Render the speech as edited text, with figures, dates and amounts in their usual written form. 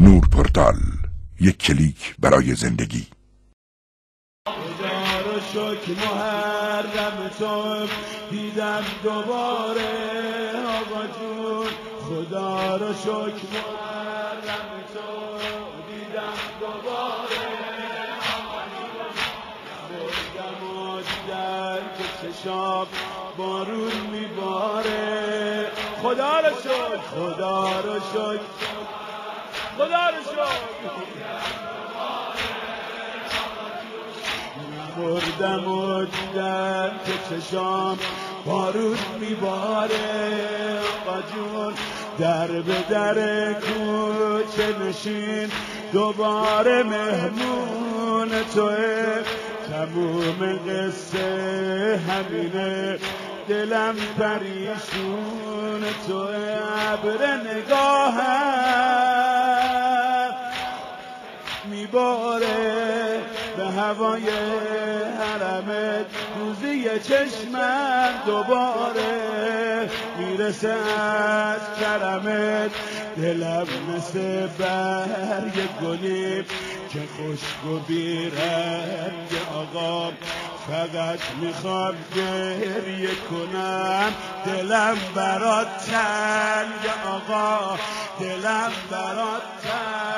نور پورتال، یک کلیک برای زندگی. خدا رو شکر محرم تو دیدم دوباره آقا جون، خدا رو شکر محرم تو دیدم دوباره آقا جون. بردم و در که چشام بارون میباره، خدا رو شکر، خدا رو شکر، خدا رو شکر. بردم و دیدم که چشام بارون میباره آقا جون، در به در کوچه نشین دوباره مهمون توه، تموم قصه همینه دلم پریشون توه. ابر نگاهم میباره به هوای حرمت، روزی چشمم دوباره میرسه از کرمت. دلم مثل برگ گلی که خشک و بیرنگ آقا، فقط میخوام گریه کنم. دلم برات تنگ آقا، دلم برات تنگ.